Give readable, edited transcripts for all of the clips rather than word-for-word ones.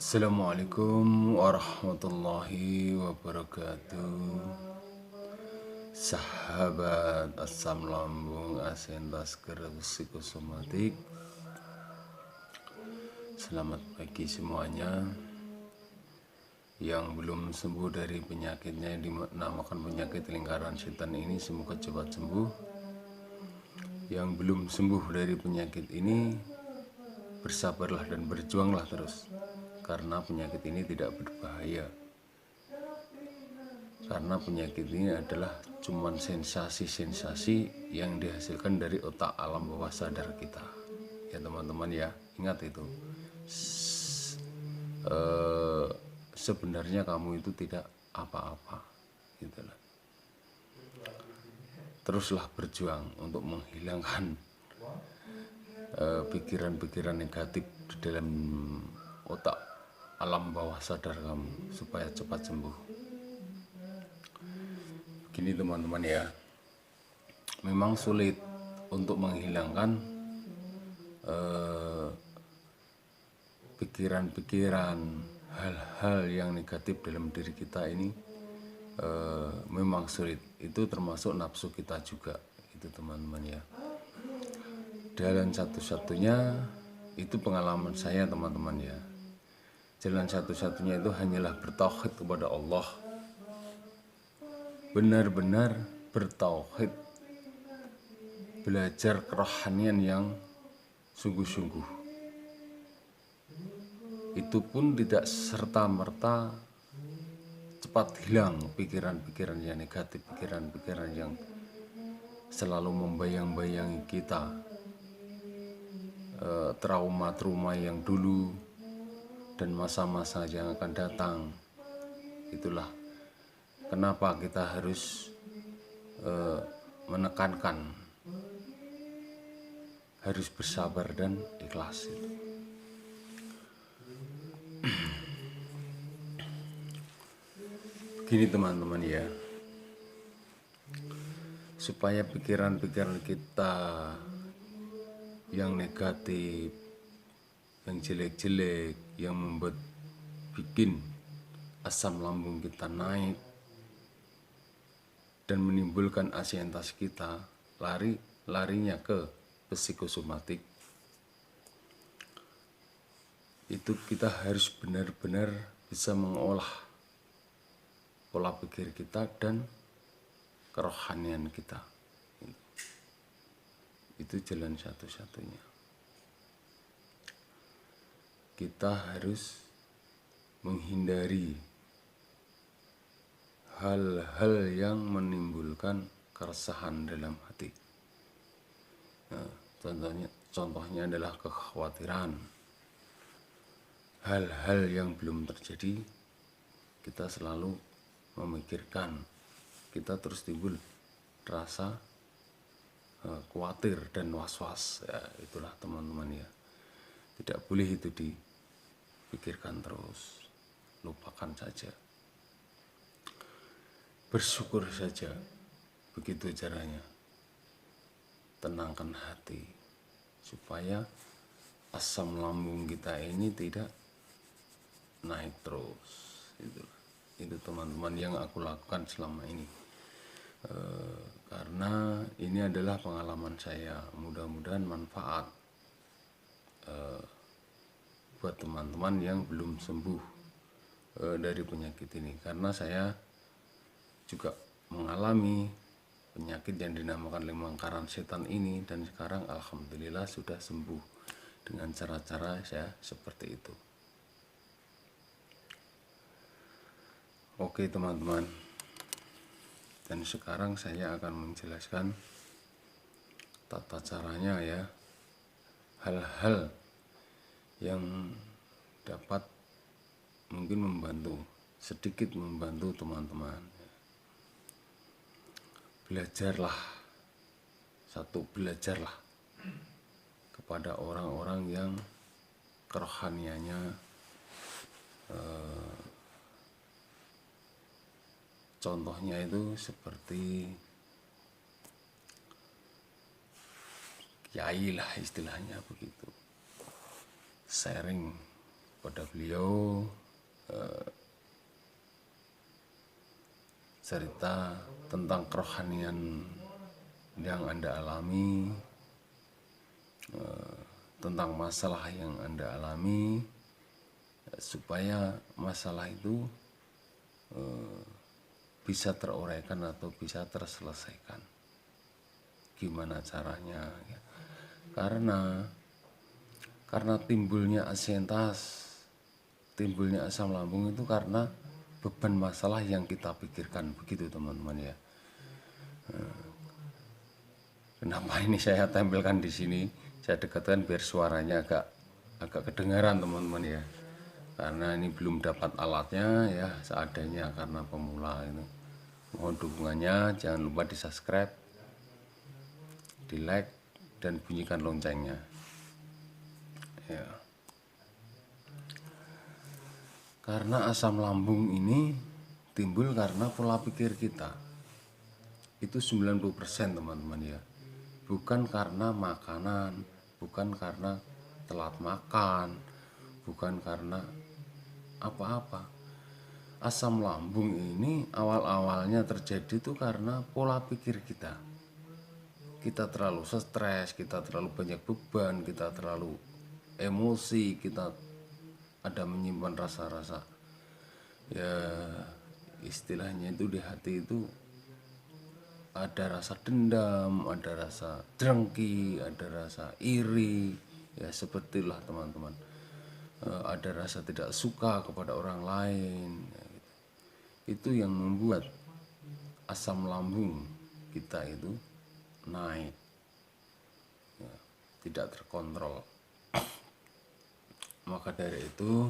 Assalamualaikum warahmatullahi wabarakatuh. Sahabat asam lambung asentas psikosomatik, selamat pagi semuanya. Yang belum sembuh dari penyakitnya yang dinamakan penyakit lingkaran setan ini, semoga cepat sembuh. Yang belum sembuh dari penyakit ini, bersabarlah dan berjuanglah terus, karena penyakit ini tidak berbahaya. Karena penyakit ini adalah cuman sensasi-sensasi yang dihasilkan dari otak alam bawah sadar kita. Ya teman-teman ya, ingat itu. Sebenarnya kamu itu tidak apa-apa, gitulah. Teruslah berjuang untuk menghilangkan pikiran-pikiran negatif di dalam otak alam bawah sadar kamu supaya cepat sembuh. Gini teman-teman ya, memang sulit untuk menghilangkan pikiran-pikiran hal-hal yang negatif dalam diri kita ini. Memang sulit, itu termasuk nafsu kita juga, itu teman-teman ya. Jalan satu-satunya itu pengalaman saya teman-teman ya. Jalan satu-satunya itu hanyalah bertauhid kepada Allah. Benar-benar bertauhid, belajar kerohanian yang sungguh-sungguh. Itu pun tidak serta-merta cepat hilang pikiran-pikiran yang negatif, pikiran-pikiran yang selalu membayang-bayangi kita, trauma-trauma yang dulu dan masa-masa yang akan datang. Itulah kenapa kita harus menekankan, harus bersabar dan ikhlas itu. Gini teman-teman ya, supaya pikiran-pikiran kita yang negatif, yang jelek-jelek, yang membuat bikin asam lambung kita naik dan menimbulkan ansientas kita, larinya ke psikosomatik, itu kita harus benar-benar bisa mengolah pola pikir kita dan kerohanian kita. Itu jalan satu-satunya. Kita harus menghindari hal-hal yang menimbulkan keresahan dalam hati. Nah, contohnya adalah kekhawatiran. Hal-hal yang belum terjadi, kita selalu memikirkan, kita terus timbul rasa khawatir dan was-was. Ya, itulah teman-teman ya. Tidak boleh itu dipikirkan terus, lupakan saja. Bersyukur saja, begitu caranya. Tenangkan hati supaya asam lambung kita ini tidak naik terus. Itu teman-teman yang aku lakukan selama ini, karena ini adalah pengalaman saya. Mudah-mudahan manfaat buat teman-teman yang belum sembuh dari penyakit ini, karena saya juga mengalami penyakit yang dinamakan lingkaran setan ini, dan sekarang alhamdulillah sudah sembuh dengan cara-cara saya seperti itu. Oke teman-teman, dan sekarang saya akan menjelaskan tata caranya ya, hal-hal yang dapat mungkin sedikit membantu teman-teman. Belajarlah kepada orang-orang yang kerohaniannya contohnya itu seperti kiai lah istilahnya begitu. Sharing kepada beliau, cerita tentang kerohanian yang Anda alami, tentang masalah yang Anda alami, supaya masalah itu bisa teruraikan atau bisa terselesaikan. Gimana caranya? Ya. Karena timbulnya asientas, timbulnya asam lambung itu karena beban masalah yang kita pikirkan, begitu teman-teman ya. Kenapa ini saya tempelkan di sini? Saya dekatkan biar suaranya agak kedengaran teman-teman ya. Karena ini belum dapat alatnya ya, seadanya karena pemula itu. Mohon dukungannya, jangan lupa di subscribe, di like, dan bunyikan loncengnya ya. Karena asam lambung ini timbul karena pola pikir kita itu 90% teman-teman ya, bukan karena makanan, bukan karena telat makan, bukan karena apa-apa. Asam lambung ini awal-awalnya terjadi itu karena pola pikir kita. Kita terlalu stres, kita terlalu banyak beban, kita terlalu emosi, kita ada menyimpan rasa-rasa, ya istilahnya itu di hati itu ada rasa dendam, ada rasa dengki, ada rasa iri, ya sepertilah teman-teman. Ada rasa tidak suka kepada orang lain, ya, gitu. Itu yang membuat asam lambung kita itu naik, ya, tidak terkontrol. Maka dari itu,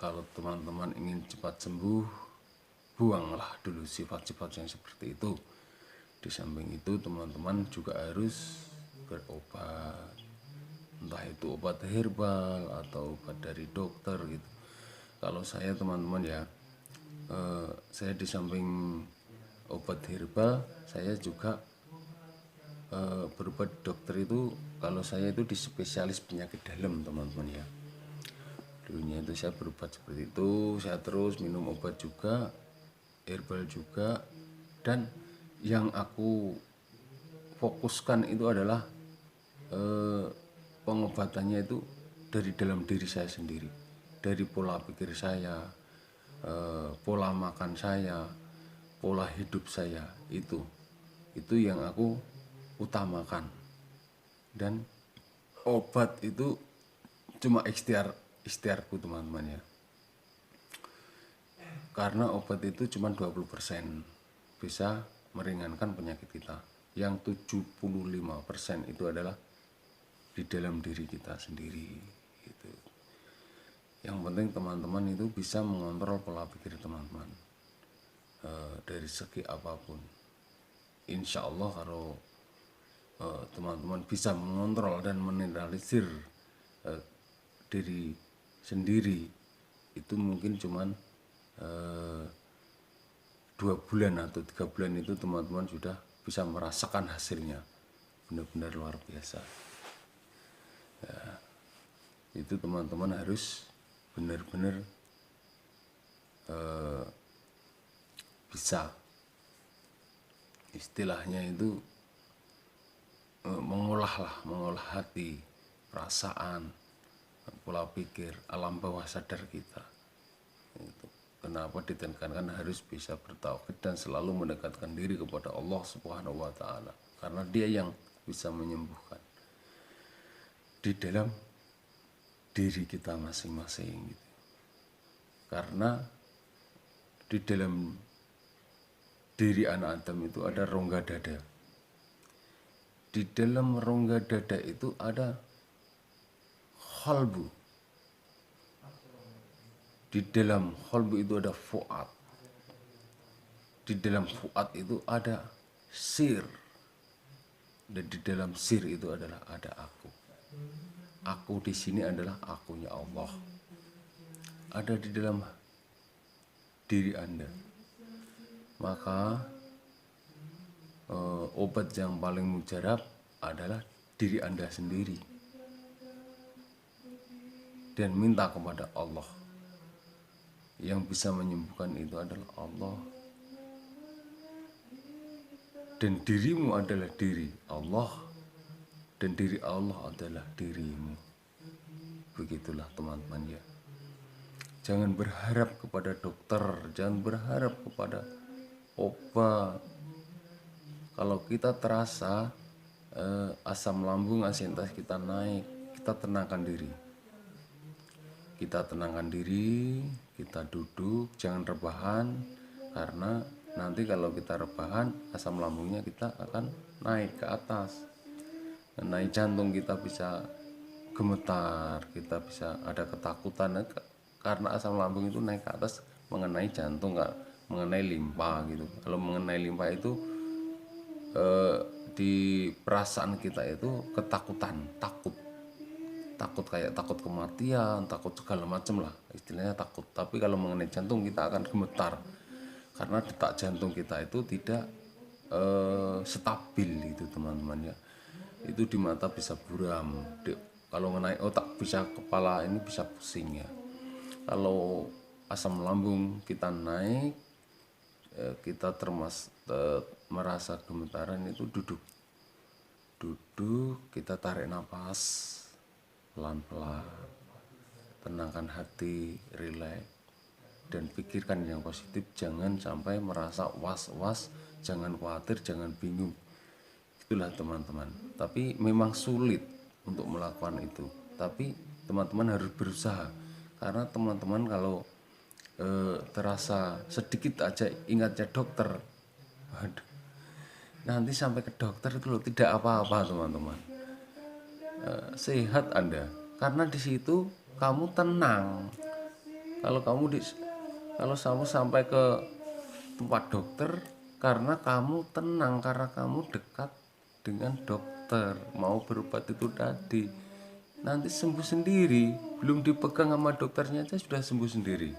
kalau teman-teman ingin cepat sembuh, buanglah dulu sifat-sifat yang seperti itu. Di samping itu teman-teman juga harus berobat, entah itu obat herbal atau obat dari dokter gitu. Kalau saya teman-teman ya, saya di samping obat herbal, saya juga berobat dokter itu. Kalau saya itu di spesialis penyakit dalam teman-teman ya. Dulunya itu saya berobat seperti itu, saya terus minum obat juga, herbal juga, dan yang aku fokuskan itu adalah pengobatannya itu dari dalam diri saya sendiri, dari pola pikir saya, pola makan saya, pola hidup saya, itu yang aku utamakan. Dan obat itu cuma ikhtiarku teman-teman ya, karena obat itu cuma 20% bisa meringankan penyakit kita, yang 75% itu adalah di dalam diri kita sendiri gitu. Yang penting teman-teman itu bisa mengontrol pola pikir teman-teman, dari segi apapun. Insya Allah kalau teman-teman bisa mengontrol dan menetralisir diri sendiri, itu mungkin cuman 2 bulan atau 3 bulan itu teman-teman sudah bisa merasakan hasilnya, benar-benar luar biasa ya. Itu teman-teman harus benar-benar bisa, istilahnya itu mengolah hati, perasaan, pola pikir, alam bawah sadar kita. Itu kenapa ditekankan harus bisa bertauhid dan selalu mendekatkan diri kepada Allah Subhanahu wa taala, karena Dia yang bisa menyembuhkan di dalam diri kita masing-masing gitu. Karena di dalam diri anak Adam itu ada rongga dada. Di dalam rongga dada itu ada qalbu. Di dalam qalbu itu ada fuad. Di dalam fuad itu ada sir. Dan di dalam sir itu adalah ada aku. Aku di sini adalah akunya Allah. Ada di dalam diri Anda. Maka obat yang paling mujarab adalah diri Anda sendiri. dan minta kepada Allah. Yang bisa menyembuhkan itu adalah Allah, dan dirimu adalah diri Allah, dan diri Allah adalah dirimu. Begitulah teman-teman ya. Jangan berharap kepada dokter, jangan berharap kepada obat. Kalau kita terasa asam lambung, asientas kita naik, kita tenangkan diri. Kita tenangkan diri, kita duduk, jangan rebahan, karena nanti kalau kita rebahan, asam lambungnya kita akan naik ke atas. Naik jantung kita bisa gemetar, kita bisa ada ketakutan karena asam lambung itu naik ke atas mengenai jantung, nggak mengenai limpa gitu. Kalau mengenai limpa itu di perasaan kita itu ketakutan, takut kayak takut kematian, takut segala macam lah, istilahnya takut. Tapi kalau mengenai jantung kita akan gemetar karena detak jantung kita itu tidak stabil itu teman-teman ya. Itu di mata bisa buram, kalau mengenai otak bisa kepala ini bisa pusing ya. Kalau asam lambung kita naik, kita merasa gemetaran itu duduk, kita tarik nafas pelan-pelan, tenangkan hati, rileks, dan pikirkan yang positif. Jangan sampai merasa was-was, jangan khawatir, jangan bingung. Itulah teman-teman. Tapi memang sulit untuk melakukan itu, tapi teman-teman harus berusaha. Karena teman-teman kalau terasa sedikit aja ingatnya dokter, waduh, nanti sampai ke dokter itu loh tidak apa-apa teman-teman. Sehat Anda karena di situ kamu tenang. Kalau kamu sampai ke tempat dokter karena kamu tenang, karena kamu dekat dengan dokter, mau berobat itu tadi, nanti sembuh sendiri. Belum dipegang sama dokternya aja sudah sembuh sendiri.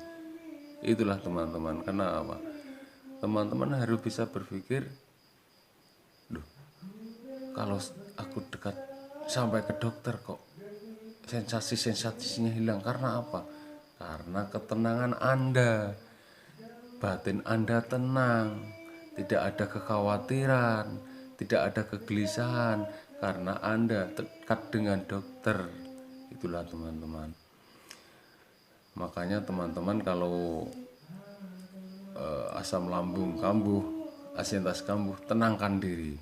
Itulah teman-teman. Karena apa? Teman-teman harus bisa berpikir, loh, kalau aku dekat sampai ke dokter kok sensasi-sensasinya hilang. Karena apa? Karena ketenangan Anda, batin Anda tenang, tidak ada kekhawatiran, tidak ada kegelisahan, karena Anda dekat dengan dokter. Itulah teman-teman. Makanya teman-teman kalau asam lambung kambuh, asientas kambuh, tenangkan diri.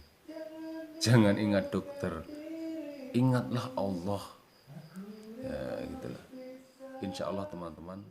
Jangan ingat dokter, ingatlah Allah. Ya gitulah. Insya Allah teman-teman